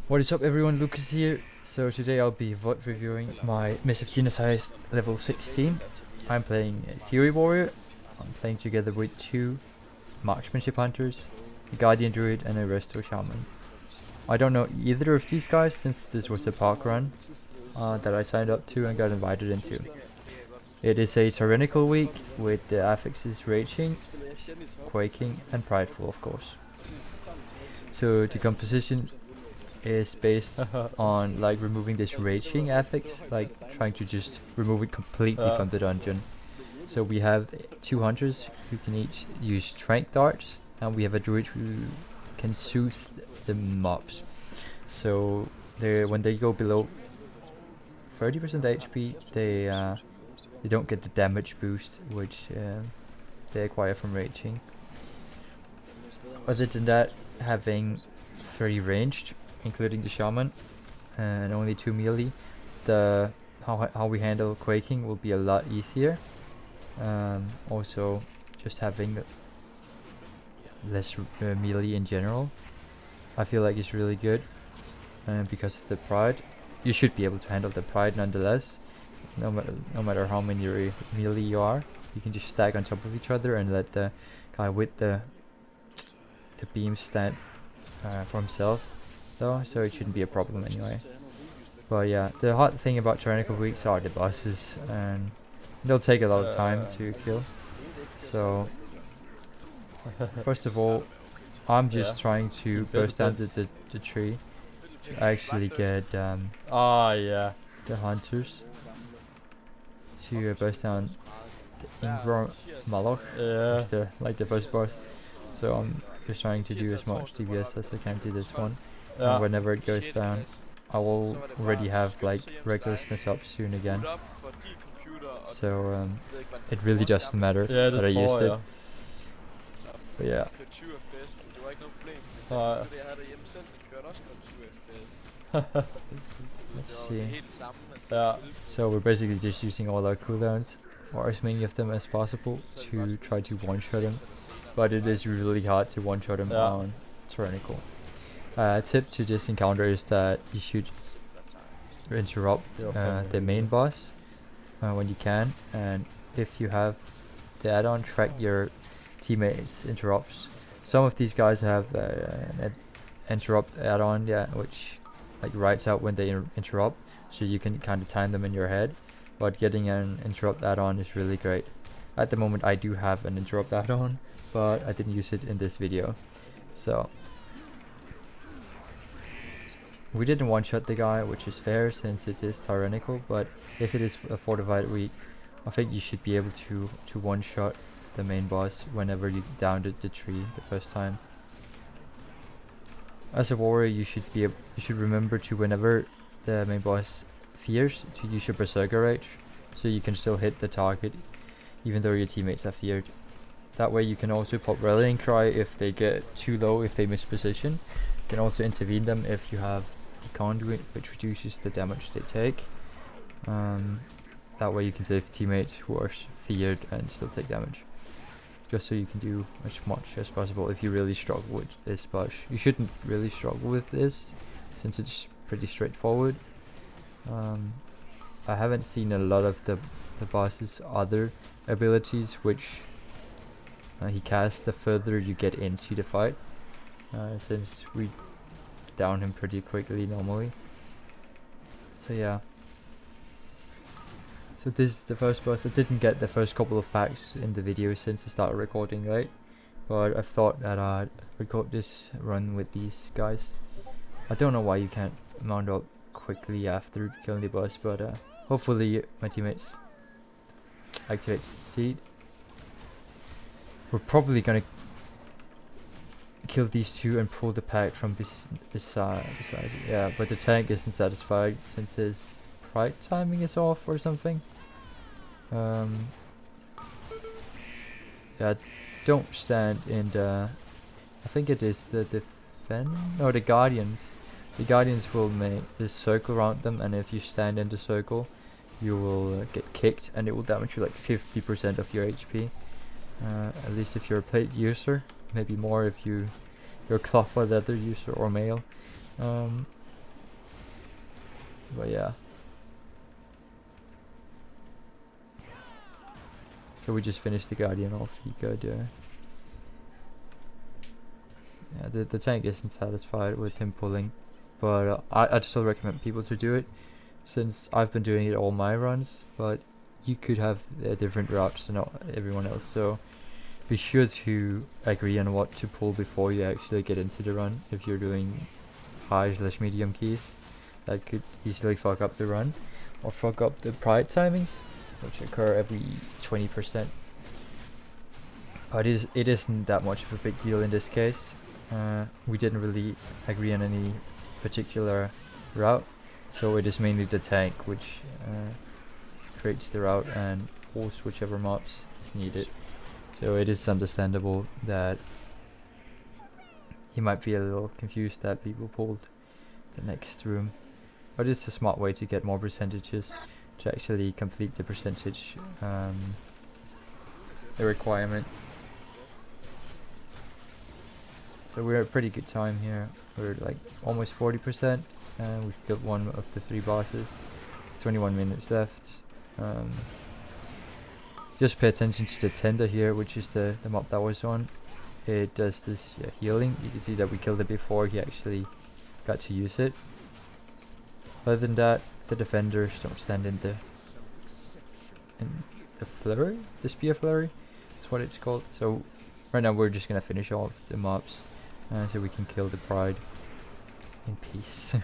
What is up everyone, Lukuz here. So today I'll be VOD reviewing my Miss of Tirna size level 16. I'm playing a Fury Warrior. I'm playing together with two Marksmanship Hunters, a Guardian Druid and a Resto Shaman. I don't know either of these guys since this was a park run that I signed up to and got invited into. It is a tyrannical week with the affixes Raging, Quaking and Prideful of course. So the composition is based on like removing this raging affix, like trying to just remove it completely from the dungeon. So we have two hunters who can each use strength darts, and we have a druid who can soothe the mobs. So when they go below 30% HP, they don't get the damage boost which they acquire from raging. Other than that, having 3 ranged, including the shaman, and only 2 melee, how we handle quaking will be a lot easier. Also, just having less melee in general, I feel like it's really good. Because of the pride, you should be able to handle the pride nonetheless. No matter how many melee you are, you can just stack on top of each other and let the guy with the beam stand for himself. Though, so it shouldn't be a problem anyway. But yeah, the hard thing about tyrannical weeks are the bosses, and they'll take a lot of time to kill. So first of all, I'm just trying to burst down the tree to actually get the hunters to burst down the Ingvar Maloch, like the first boss. So I'm just trying to do as much DPS as I can to this one. And whenever it goes down, I will already have like recklessness up soon again. So it really doesn't matter that I used it. But yeah. Let's see. So we're basically just using all our cooldowns, or as many of them as possible, to try to one-shot him. But it is really hard to one-shot him on tyrannical. Tip to this encounter is that you should interrupt the main boss when you can, and if you have the add-on, track your teammates' interrupts. Some of these guys have an interrupt add-on, which like writes out when they interrupt, so you can kind of time them in your head. But getting an interrupt add-on is really great. At the moment I do have an interrupt add-on, but I didn't use it in this video. So we didn't one-shot the guy, which is fair since it is tyrannical, but if it is a fortified week, I think you should be able to one-shot the main boss whenever you downed the tree the first time. As a warrior, you should remember to, whenever the main boss fears, to use your berserker rage, so you can still hit the target even though your teammates are feared. That way you can also pop rallying cry if they get too low, if they miss position. You can also intervene them if you have the conduit, which reduces the damage they take. That way you can save teammates who are feared and still take damage. Just so you can do as much as possible if you really struggle with this boss. You shouldn't really struggle with this since it's pretty straightforward. I haven't seen a lot of the boss's other abilities, which he casts the further you get into the fight, since we down him pretty quickly normally. So yeah. So this is the first boss. I didn't get the first couple of packs in the video since I started recording late, but I thought that I'd record this run with these guys. I don't know why you can't mount up quickly after killing the boss, but hopefully my teammates activate Scithe. We're probably gonna kill these two and pull the pack from beside. Yeah, but the tank isn't satisfied since his pride timing is off or something. Yeah, don't stand in the, I think it is the the guardians. The guardians will make this circle around them, and if you stand in the circle, you will get kicked, and it will damage you like 50% of your HP. At least if you're a plate user, maybe more if you're a cloth or leather user or male. But yeah. So we just finished the Guardian off. He could, yeah, the tank isn't satisfied with him pulling, but I'd still recommend people to do it, since I've been doing it all my runs. But you could have different routes than everyone else, so be sure to agree on what to pull before you actually get into the run. If you're doing high/medium keys, that could easily fuck up the run, or fuck up the pride timings, which occur every 20%. But it isn't that much of a big deal in this case. We didn't really agree on any particular route, so it is mainly the tank which creates the route and pulls whichever mobs is needed. So it is understandable that he might be a little confused that people pulled the next room, but it's a smart way to get more percentages to actually complete the percentage the requirement. So we're at a pretty good time here. We're like almost 40%, and we've killed one of the 3 bosses. 21 minutes left. Just pay attention to the tender here, which is the mob that was on. It does this healing. You can see that we killed it before he actually got to use it. Other than that, the defenders don't stand in the flurry, the spear flurry. That's what it's called. So right now we're just gonna finish off the mobs, so we can kill the pride in peace.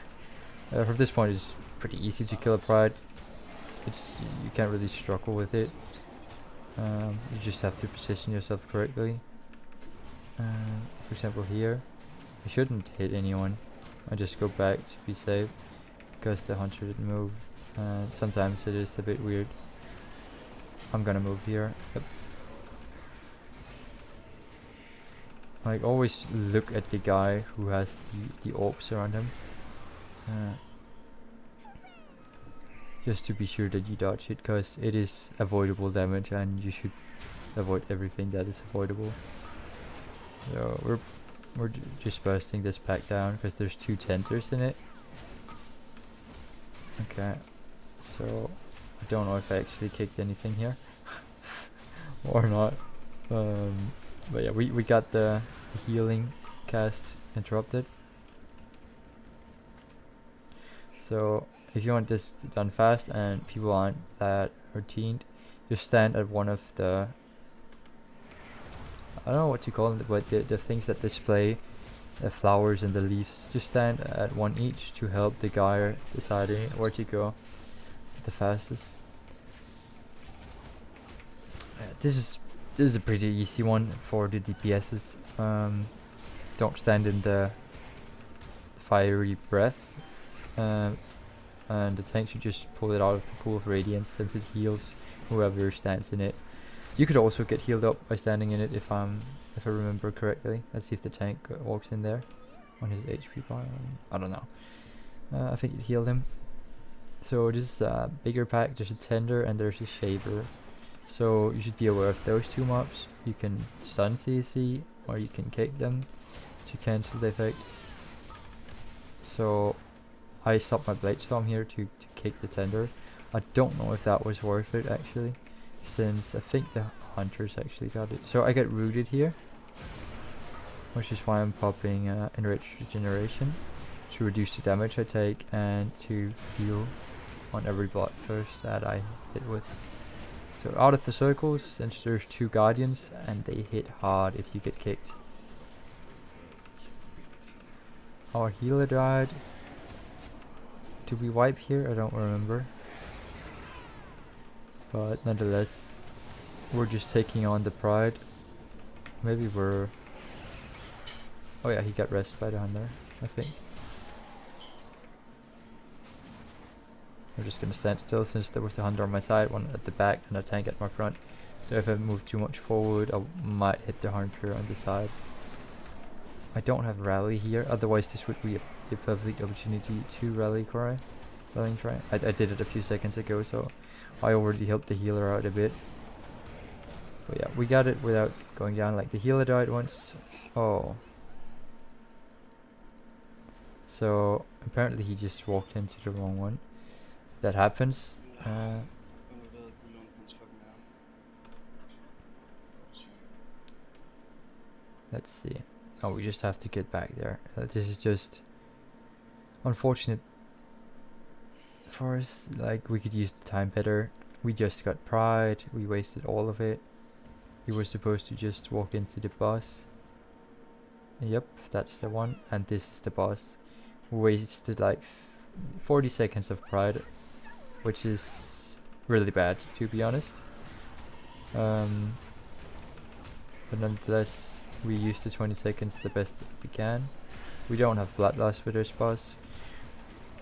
From this point, it's pretty easy to kill a pride. You can't really struggle with it. You just have to position yourself correctly. For example, here, I shouldn't hit anyone. I just go back to be safe, because the hunter didn't move. Sometimes it is a bit weird. I'm gonna move here. Yep. Like, always look at the guy who has the orbs around him, just to be sure that you dodge it, because it is avoidable damage and you should avoid everything that is avoidable. So we're just bursting this pack down because there's 2 tenders in it. Okay, so I don't know if I actually kicked anything here or not. But yeah, we got the healing cast interrupted. So if you want this done fast and people aren't that routined, just stand at one of the, I don't know what you call them, but the things that display the flowers and the leaves. Just stand at one each to help the guy deciding where to go the fastest. This is a pretty easy one for the DPSs. Don't stand in the fiery breath, and the tank should just pull it out of the pool of radiance, since it heals whoever stands in it. You could also get healed up by standing in it, if I remember correctly. Let's see if the tank walks in there on his HP bar. I don't know. I think it healed him. So this is a bigger pack. There's a tender and there's a shaver. So you should be aware of those 2 mobs. You can stun CC or you can kick them to cancel the effect. So I stopped my blade storm here to kick the tender. I don't know if that was worth it actually, since I think the hunters actually got it. So I get rooted here, which is why I'm popping enriched regeneration to reduce the damage I take and to heal on every blood first that I hit with. So out of the circles, since there's 2 guardians and they hit hard if you get kicked. Our healer died. Did we wipe here? I don't remember. But nonetheless, we're just taking on the pride. Maybe we're... Oh yeah, he got rested by the hunter, I think. We're just gonna stand still, since there was the hunter on my side, one at the back and a tank at my front. So if I move too much forward, I might hit the hunter on the side. I don't have rally here, otherwise this would be a perfect opportunity to rallying try. I did it a few seconds ago, so I already helped the healer out a bit. But yeah, we got it without going down. Like, the healer died once. Oh. So apparently he just walked into the wrong one. that happens. Let's see. Oh, we just have to get back there. This is just unfortunate for us. Like, we could use the time better. We just got pride. We wasted all of it. We were supposed to just walk into the boss. Yep, that's the one. And this is the boss. We wasted like 40 seconds of pride, which is really bad, to be honest. But nonetheless, we used the 20 seconds the best that we can. We don't have bloodlust with this boss.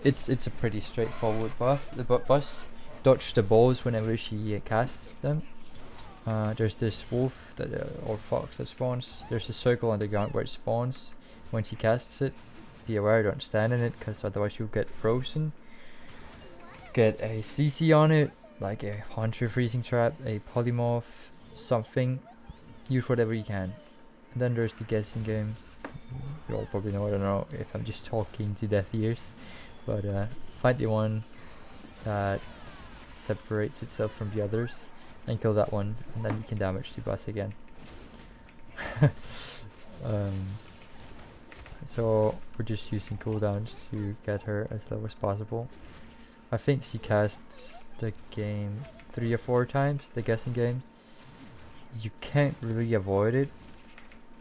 It's a pretty straightforward buff. The boss dodge the balls whenever she casts them. There's this wolf that or fox that spawns. There's a circle on the ground where it spawns when she casts it. Be aware, don't stand in it, because otherwise you'll get frozen. Get a CC on it, like a hunter freezing trap, a polymorph, something. Use whatever you can. And then there's the guessing game. You all probably know. I don't know if I'm just talking to deaf ears, but find the one that separates itself from the others and kill that one, and then you can damage the boss again. So we're just using cooldowns to get her as low as possible. I think she casts the game 3 or 4 times, the guessing game. You can't really avoid it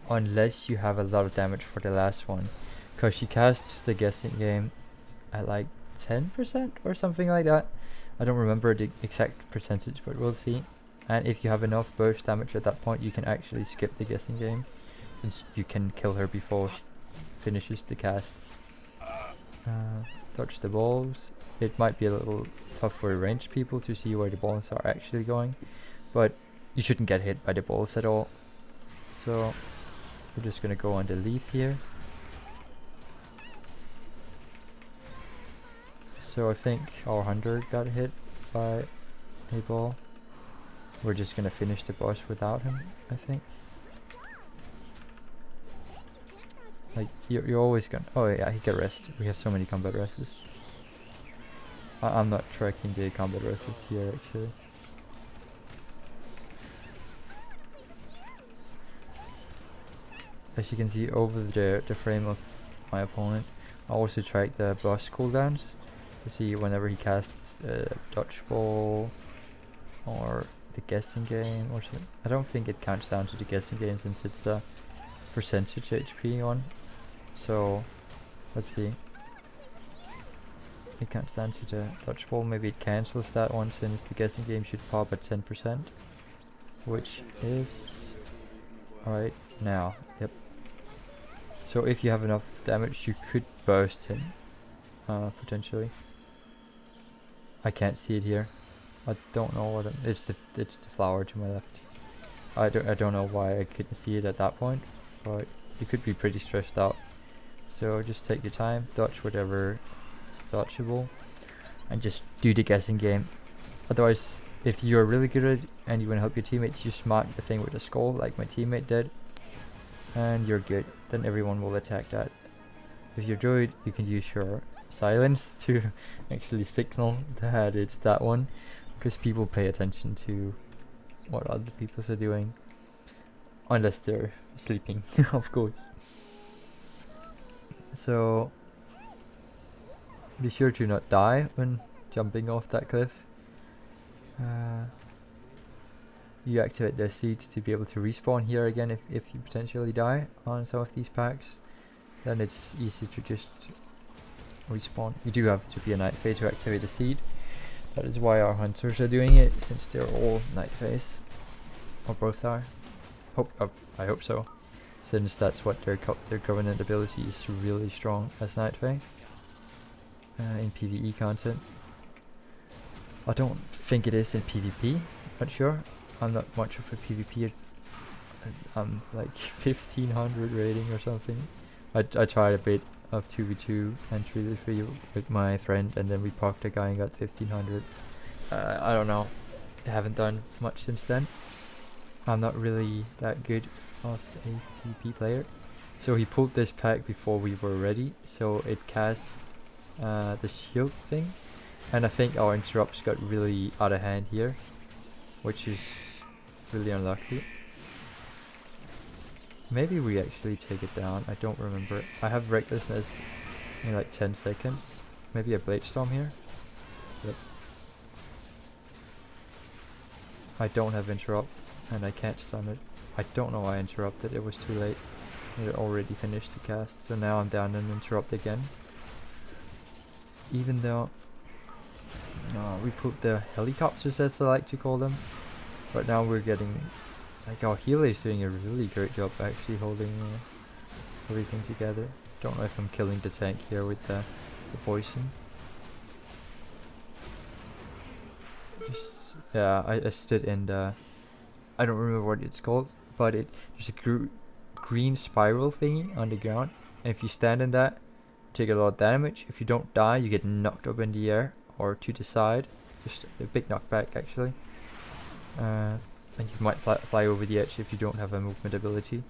unless you have a lot of damage for the last one, because she casts the guessing game at like 10% or something like that. I don't remember the exact percentage, but we'll see. And if you have enough burst damage at that point, you can actually skip the guessing game, since you can kill her before she finishes the cast. Dodge the balls. It might be a little tough for ranged people to see where the balls are actually going, but you shouldn't get hit by the balls at all. So we're just gonna go on the leaf here. So I think our hunter got hit by a ball. We're just gonna finish the boss without him, I think. Like, you're always gonna... Oh yeah, he got rest. We have so many combat rests. I'm not tracking the combat rests here, actually. As you can see over the frame of my opponent, I also track the boss cooldowns to see whenever he casts dodgeball or the guessing game or something. I don't think it counts down to the guessing game since it's a percentage HP one. So let's see. It counts down to the dodgeball. Maybe it cancels that one since the guessing game should pop at 10%, which is right now. Yep. So if you have enough damage, you could burst him potentially. I can't see it here. I don't know what it's the flower to my left. I don't know why I couldn't see it at that point, but you could be pretty stressed out. So just take your time, dodge whatever is dodgeable, and just do the guessing game. Otherwise, if you're really good at it and you want to help your teammates, just mark the thing with a skull like my teammate did, and you're good. Then everyone will attack that. If you're druid, you can use your silence to actually signal that it's that one, because people pay attention to what other people are doing, unless they're sleeping, of course. So be sure to not die when jumping off that cliff. You activate the seeds to be able to respawn here again if you potentially die on some of these packs. Then it's easy to just respawn. You do have to be a night phase to activate the seed. That is why our hunters are doing it, since they're all night phase, or both are. I hope so, since that's what their covenant ability is really strong as night phase in PvE content. I don't think it is in PvP. Not sure. I'm not much of a PvP. I'm like 1500 rating or something. I tried a bit of 2v2 and 3v3 with my friend, and then we parked a guy and got 1500. I don't know. I haven't done much since then. I'm not really that good of a PvP player. So he pulled this pack before we were ready, so it casts the shield thing, And I think our interrupts got really out of hand here, which is really unlucky. Maybe we actually take it down. I don't remember it. I have recklessness in like 10 seconds. Maybe a blade storm here. Yep. I don't have interrupt and I can't stun it. I don't know why I interrupted. It was too late. It had already finished the cast. So now I'm down and interrupt again. Even though we put the helicopters, as I like to call them. But now we're getting, like, our healer is doing a really great job actually holding everything together. Don't know if I'm killing the tank here with the poison. Just, yeah, I stood in the, I don't remember what it's called, but there's a green spiral thingy on the ground, and if you stand in that, you take a lot of damage. If you don't die, you get knocked up in the air or to the side, just a big knockback actually. And you might fly over the edge if you don't have a movement ability.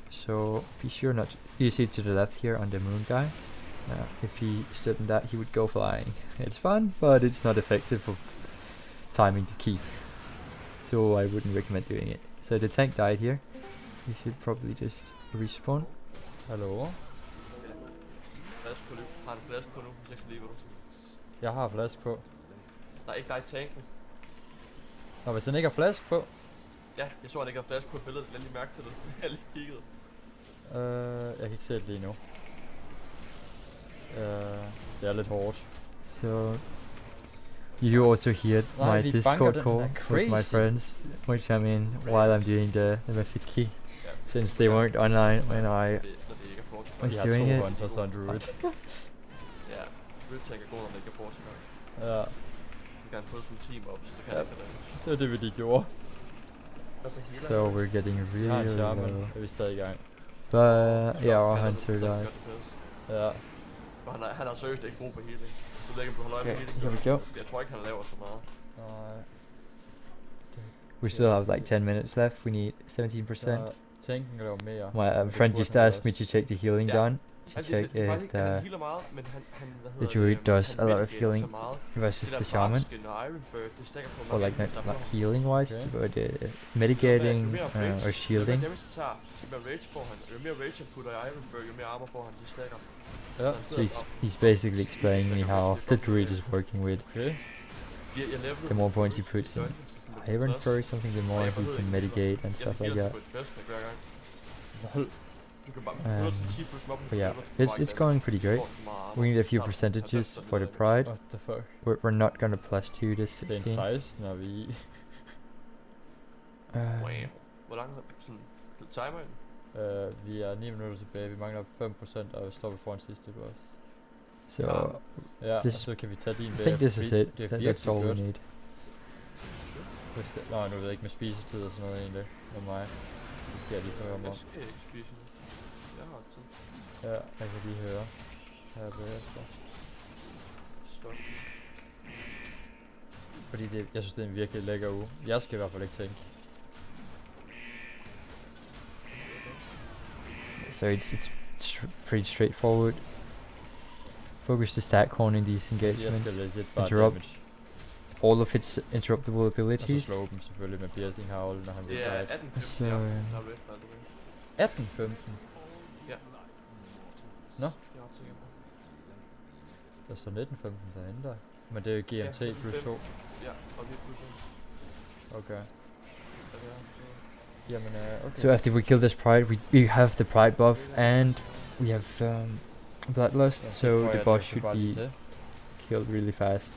So be sure not to, you see to the left here on the moon guy. If he stood in that, he would go flying. It's fun, but it's not effective for timing the key. So I wouldn't recommend doing it. So the tank died here. You should probably just respawn. Hello? Har du flaske på nu? Jeg skal lige, hvor du... Jeg har flaske på. Nej, ikke dig i tanken. Nå, hvis den ikke har flaske på? Ja, jeg så, at han ikke har flaske på billedet. Jeg lige mærke til det. Jeg lige kiggede. Jeg kan ikke se det lige nu. Det er lidt hårdt. So you do also hear my Discord call with my friends, which I'm in while I'm doing the mythic key, since they weren't online when I was doing it. Hunters on Druid. Ja, Druid tank er god, når det ikke er fortsat. Ja. Så kan han få sådan en team op, så det kan ikke det. Det var det, vi lige gjorde. So we're getting really low. Er vi stadig i gang. But yeah, our hunter died. Ja. Han har seriøst ikke brug for healing. Du ved ikke, om du holder øje med healing. Here we go. Jeg tror ikke, han laver så meget. We still have like 10 minutes left. We need 17%. My friend just asked me to check the healing done, to check if the druid does a lot of healing versus the shaman. Or like not healing wise, but mitigating or shielding. So he's basically explaining me how the druid is working with. The more points he puts in iron fur or something, the more he can mitigate and stuff like that. But yeah, it's going pretty great. We need a few percentages for the pride. We're not gonna plus 2 this 16. Hvor lang timer vi er 9 minutter tilbage. Vi mangler 5% og står foran sidste boss. So so kan vi tage din. I think this is it. That's all we need. Nå, nu ved jeg ikke med spisetid og sådan noget egentlig. Med mig. Det skal jeg lige høre om. Jeg skal ikke spise nu. Jeg har tid. Ja, jeg kan lige høre. Her bagefter. Stop. Fordi jeg synes det er en virkelig lækker uge. Jeg skal i hvert fald ikke tænke. So it's pretty straightforward. Focus the stack horn in these engagements. Interrupt all of its interruptible abilities. Og så slå dem selvfølgelig med piercing howl, når han vil fight. 18 15. Ja. Nå. Der står 19 15 derinde der. Men det er jo GMT plus 2. Ja, og det er plus 2. Okay. So after we kill this pride, we have the pride buff and we have bloodlust, so the boss should be killed really fast.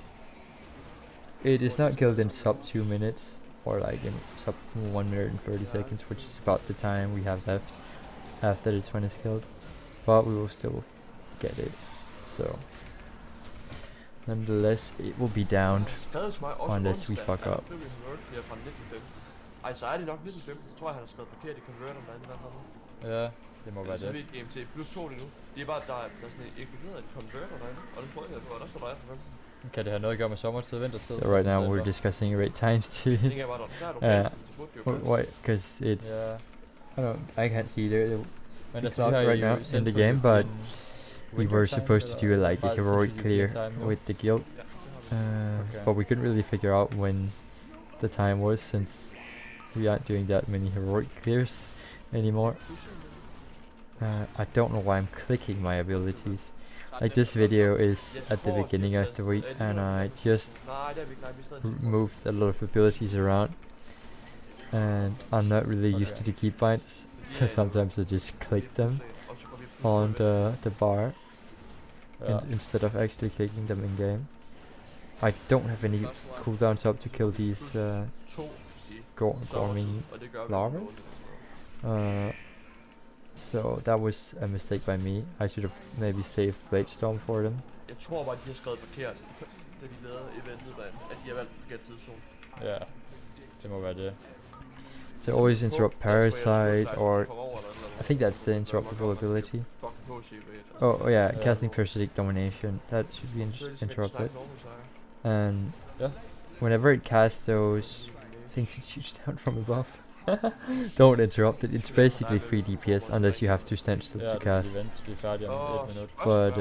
It is not killed in sub 2 minutes or like in sub 1 minute and 30 seconds, which is about the time we have left after this one is killed, but we will still get it. So nonetheless, it will be downed unless we fuck up. Ej, så er det nok 1915. Jeg tror, han har skrevet forkert i converteren derinde i hvert fald. Ja, det må være det. Så er vi GMT plus 2 lige nu. Det er bare, der er sådan en eksploderet converter derinde. Og den tror jeg på, og der står der for 15. Kan det have noget at gøre med sommertid og vintertid? So right now we're discussing rate times too. Why? Because it's... I can't see the clock right now in the game, but we were supposed to do like a heroic clear with the guild. But we couldn't really figure out when the time was, since we aren't doing that many heroic clears anymore. I don't know why I'm clicking my abilities. Like, this video is at the beginning of the week, and I just moved a lot of abilities around, and I'm not really used to the keybinds, so sometimes I just click them on the bar instead of actually clicking them in game. I don't have any cooldowns up to kill these gorming larvae. So that was a mistake by me. I should have maybe saved Blade Storm for them. Jeg tror bare, de har skrevet forkert, da de lavede eventet, at de har valgt forkert tidszone. Ja, det må være det. So always interrupt Parasite, or I think that's the interruptible ability. Oh yeah, casting Parasitic Domination. That should be interrupted. And whenever it casts those things it shoots down from above, don't interrupt it. It's basically free DPS unless you have 2 stand still to cast. But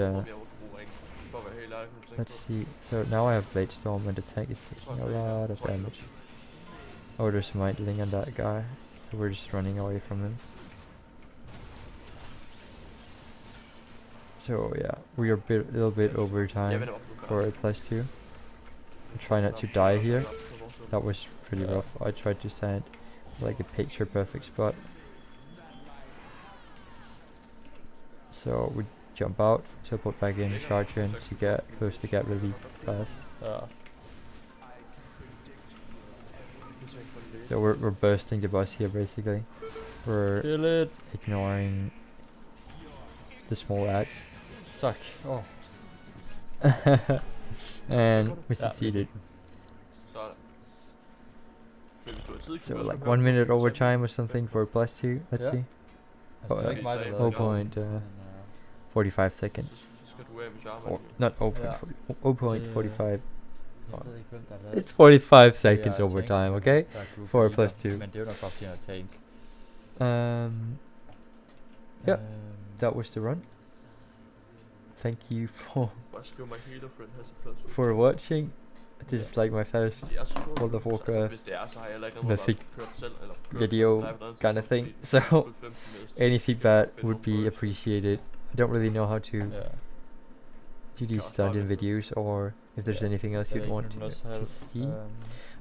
let's see. So now I have Blade Storm and the tank is taking a lot of damage. Oh, there's Mightling on that guy, so we're just running away from him. So yeah, we are a little bit over time for a +2. Try not to die here. That was pretty rough. I tried to stand like a picture perfect spot. So we jump out, teleport back in, charge in to get close to get really fast. So we're bursting the bus here basically. We're ignoring the small ads. Tuck. Oh. And we succeeded. So like 1 minute overtime or something for a +2. Let's see. Oh, 0.45 seconds. Or not 0.45. It's 45 seconds overtime, okay? For a +2. Men det er jo nok bare fordi han er tank. Yeah, that was the run. Thank you for watching. This is like my first World of Warcraft mythic video kind of thing. So any feedback would be appreciated. I don't really know how to do these stand-in videos, or if there's anything else you'd want to see.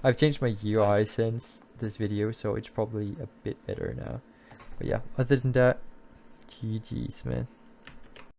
I've changed my UI since this video, so it's probably a bit better now. But yeah, other than that, GG's man.